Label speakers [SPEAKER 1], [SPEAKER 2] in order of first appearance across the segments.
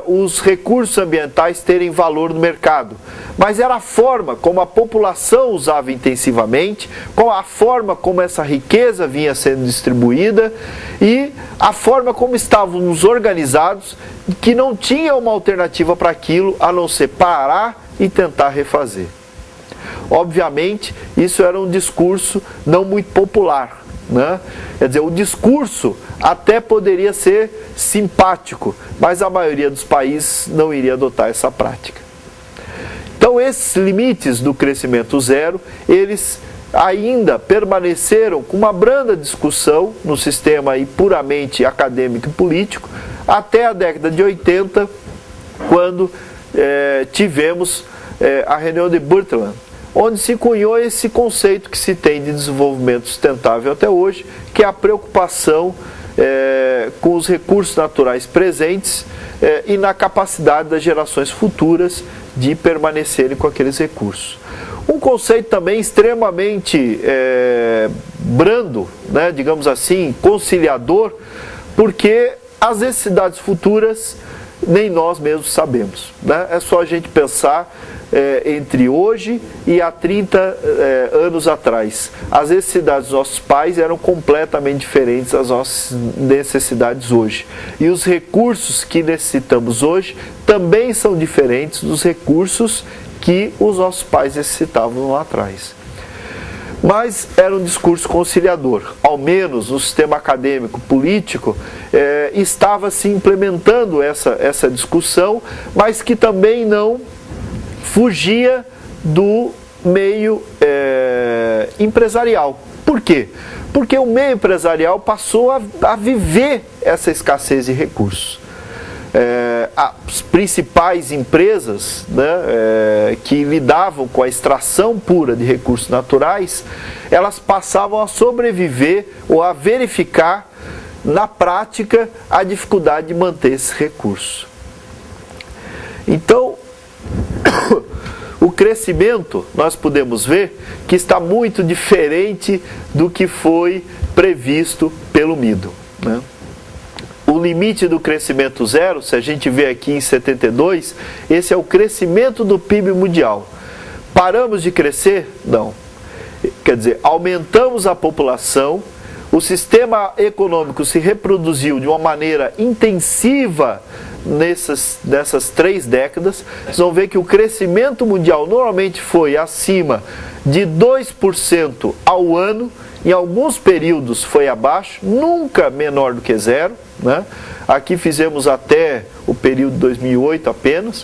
[SPEAKER 1] os recursos ambientais terem valor no mercado, mas era a forma como a população usava intensivamente, a forma como essa riqueza vinha sendo distribuída e a forma como estávamos organizados, que não tinha uma alternativa para aquilo a não ser parar e tentar refazer. Obviamente, isso era um discurso não muito popular, né? Quer dizer, o discurso até poderia ser simpático, mas a maioria dos países não iria adotar essa prática. Então, esses limites do crescimento zero, eles ainda permaneceram com uma branda discussão no sistema aí puramente acadêmico e político, até a década de 80, quando tivemos a reunião de Brundtland, onde se cunhou esse conceito que se tem de desenvolvimento sustentável até hoje, que é a preocupação com os recursos naturais presentes e na capacidade das gerações futuras de permanecerem com aqueles recursos. Um conceito também extremamente brando, né, digamos assim, conciliador, porque as necessidades futuras nem nós mesmos sabemos, né? É só a gente pensar entre hoje e há 30 anos atrás. As necessidades dos nossos pais eram completamente diferentes das nossas necessidades hoje. E os recursos que necessitamos hoje também são diferentes dos recursos que os nossos pais necessitavam lá atrás. Mas era um discurso conciliador, ao menos no sistema acadêmico político estava se implementando essa discussão, mas que também não fugia do meio empresarial. Por quê? Porque o meio empresarial passou a viver essa escassez de recursos. As principais empresas, né, que lidavam com a extração pura de recursos naturais, elas passavam a sobreviver ou a verificar na prática a dificuldade de manter esses recursos. Então, o crescimento, nós podemos ver que está muito diferente do que foi previsto pelo Middle, né? O limite do crescimento zero, se a gente vê aqui em 72, esse é o crescimento do PIB mundial. Paramos de crescer? Não. Quer dizer, aumentamos a população, o sistema econômico se reproduziu de uma maneira intensiva nessas 3 décadas. Vocês vão ver que o crescimento mundial normalmente foi acima de 2% ao ano, em alguns períodos foi abaixo, nunca menor do que zero, né? Aqui fizemos até o período de 2008 apenas,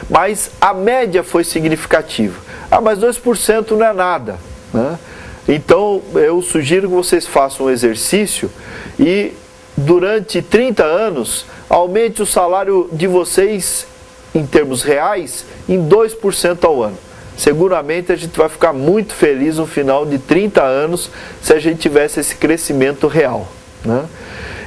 [SPEAKER 1] mas a média foi significativa. Mas 2% não é nada, né? Então eu sugiro que vocês façam um exercício e durante 30 anos aumente o salário de vocês em termos reais em 2% ao ano. Seguramente a gente vai ficar muito feliz no final de 30 anos se a gente tivesse esse crescimento real, né?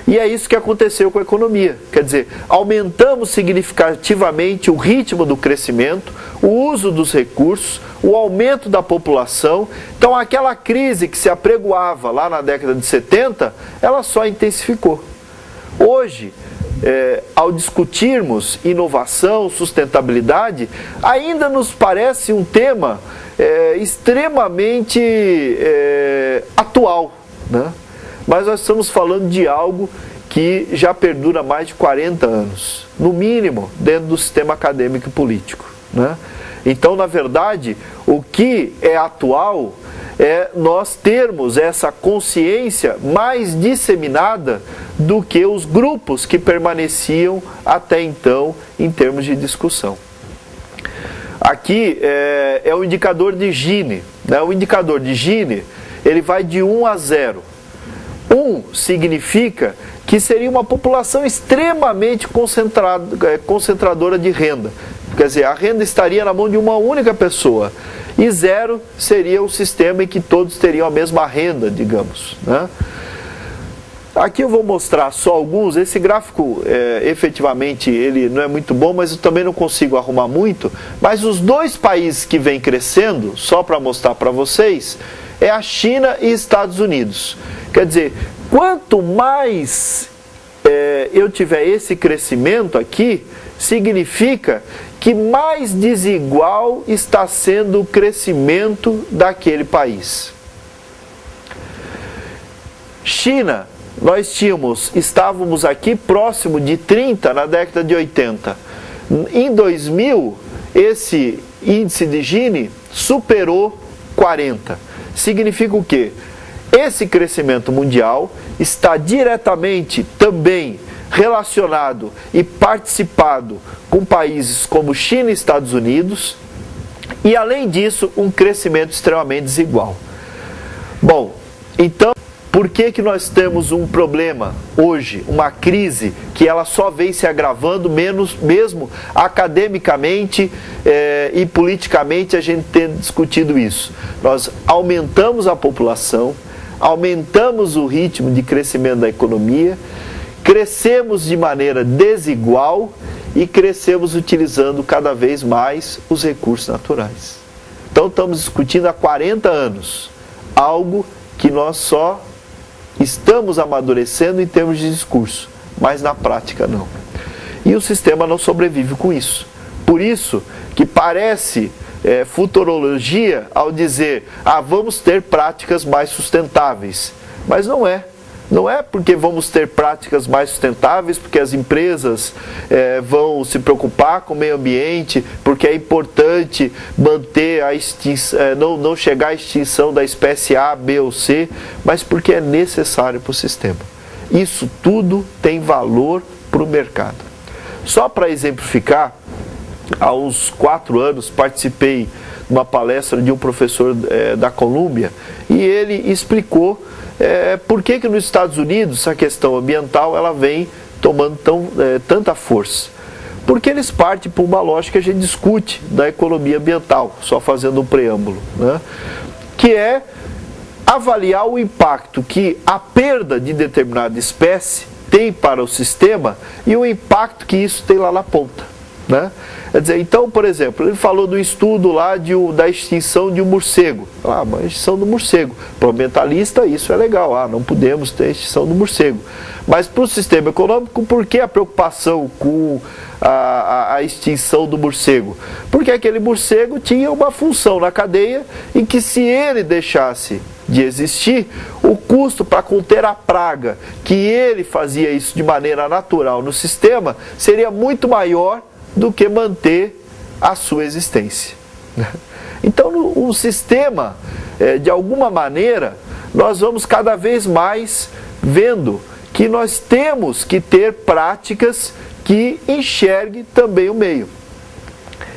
[SPEAKER 1] E é isso que aconteceu com a economia. Quer dizer, aumentamos significativamente o ritmo do crescimento, o uso dos recursos, o aumento da população. Então aquela crise que se apregoava lá na década de 70, ela só intensificou. Hoje, ao discutirmos inovação, sustentabilidade, ainda nos parece um tema extremamente atual, né? Mas nós estamos falando de algo que já perdura mais de 40 anos, no mínimo, dentro do sistema acadêmico e político, né? Então, na verdade, o que é atual é nós termos essa consciência mais disseminada do que os grupos que permaneciam até então em termos de discussão. Aqui é o indicador de Gini, né? O indicador de Gini, ele vai de 1 a 0. 1 significa que seria uma população extremamente concentradora de renda. Quer dizer, a renda estaria na mão de uma única pessoa. E 0 seria o sistema em que todos teriam a mesma renda, digamos, né? Aqui eu vou mostrar só alguns. Esse gráfico, efetivamente, ele não é muito bom, mas eu também não consigo arrumar muito. Mas os 2 países que vêm crescendo, só para mostrar para vocês, é a China e Estados Unidos. Quer dizer, quanto mais eu tiver esse crescimento aqui, significa que mais desigual está sendo o crescimento daquele país. China, nós estávamos aqui próximo de 30 na década de 80. Em 2000, esse índice de Gini superou 40. Significa o quê? Esse crescimento mundial está diretamente também relacionado e participado com países como China e Estados Unidos, e além disso, um crescimento extremamente desigual. Bom, então, por que nós temos um problema hoje, uma crise, que ela só vem se agravando, mesmo academicamente e politicamente a gente tem discutido isso? Nós aumentamos a população, aumentamos o ritmo de crescimento da economia, crescemos de maneira desigual e crescemos utilizando cada vez mais os recursos naturais. Então estamos discutindo há 40 anos algo que nós só estamos amadurecendo em termos de discurso, mas na prática não. E o sistema não sobrevive com isso. Por isso que parece futurologia ao dizer, vamos ter práticas mais sustentáveis. Mas não é. Não é porque vamos ter práticas mais sustentáveis, porque as empresas vão se preocupar com o meio ambiente, porque é importante manter a extinção, não chegar à extinção da espécie A, B ou C, mas porque é necessário para o sistema. Isso tudo tem valor para o mercado. Só para exemplificar, há uns 4 anos participei de uma palestra de um professor da Colômbia e ele explicou por que nos Estados Unidos a questão ambiental ela vem tomando tanta força. Porque eles partem por uma lógica que a gente discute da economia ambiental, só fazendo um preâmbulo, né? Que é avaliar o impacto que a perda de determinada espécie tem para o sistema e o impacto que isso tem lá na ponta, né? Quer dizer, então, por exemplo, ele falou do estudo lá da extinção de um morcego. Mas a extinção do morcego. Para o ambientalista isso é legal, não podemos ter a extinção do morcego. Mas para o sistema econômico, por que a preocupação com a extinção do morcego? Porque aquele morcego tinha uma função na cadeia em que, se ele deixasse de existir, o custo para conter a praga, que ele fazia isso de maneira natural no sistema, seria muito maior do que manter a sua existência. Então, o sistema, de alguma maneira, nós vamos cada vez mais vendo que nós temos que ter práticas que enxerguem também o meio.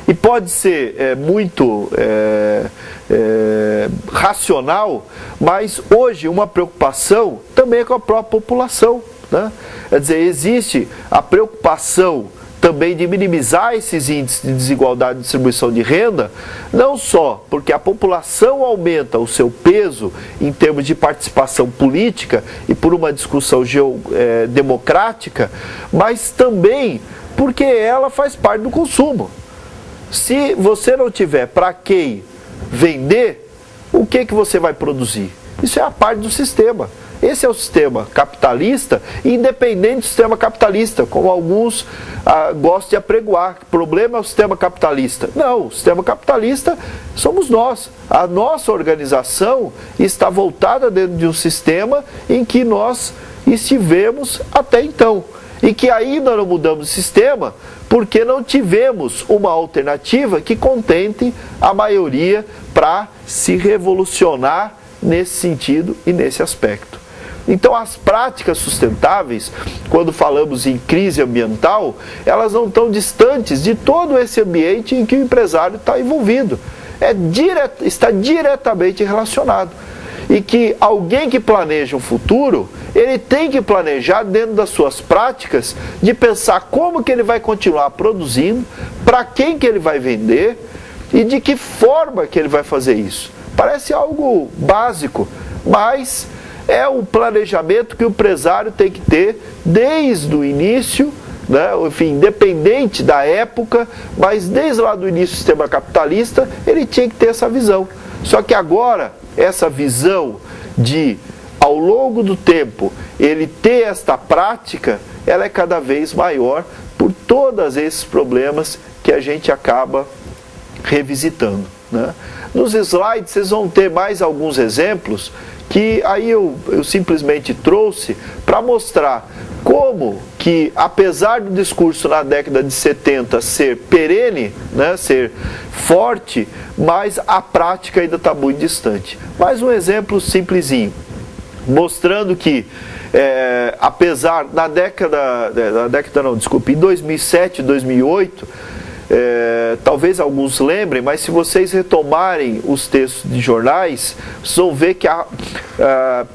[SPEAKER 1] E pode ser muito racional, mas hoje uma preocupação também é com a própria população, né? Quer dizer, existe a preocupação também de minimizar esses índices de desigualdade de distribuição de renda, não só porque a população aumenta o seu peso em termos de participação política e por uma discussão democrática, mas também porque ela faz parte do consumo. Se você não tiver para quem vender, o que você vai produzir? Isso é a parte do sistema. Esse é o sistema capitalista, independente do sistema capitalista, como alguns gostam de apregoar. O problema é o sistema capitalista. Não, o sistema capitalista somos nós. A nossa organização está voltada dentro de um sistema em que nós estivemos até então. E que ainda não mudamos de sistema porque não tivemos uma alternativa que contente a maioria para se revolucionar nesse sentido e nesse aspecto. Então, as práticas sustentáveis, quando falamos em crise ambiental, elas não estão distantes de todo esse ambiente em que o empresário está envolvido. Está diretamente relacionado. E que alguém que planeja um futuro, ele tem que planejar dentro das suas práticas, de pensar como que ele vai continuar produzindo, para quem que ele vai vender e de que forma que ele vai fazer isso. Parece algo básico, mas é um planejamento que o empresário tem que ter desde o início, né? Enfim, independente da época, mas desde lá do início do sistema capitalista, ele tinha que ter essa visão. Só que agora, essa visão de, ao longo do tempo, ele ter esta prática, ela é cada vez maior por todos esses problemas que a gente acaba revisitando, né? Nos slides vocês vão ter mais alguns exemplos que aí eu simplesmente trouxe para mostrar como que, apesar do discurso na década de 70 ser perene, né, ser forte, mas a prática ainda está muito distante. Mais um exemplo simplesinho, mostrando que, apesar, em 2007, 2008, talvez alguns lembrem, mas se vocês retomarem os textos de jornais, vocês vão ver que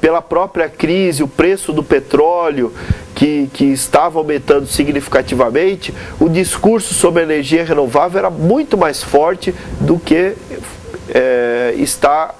[SPEAKER 1] pela própria crise, o preço do petróleo que estava aumentando significativamente, o discurso sobre a energia renovável era muito mais forte do que está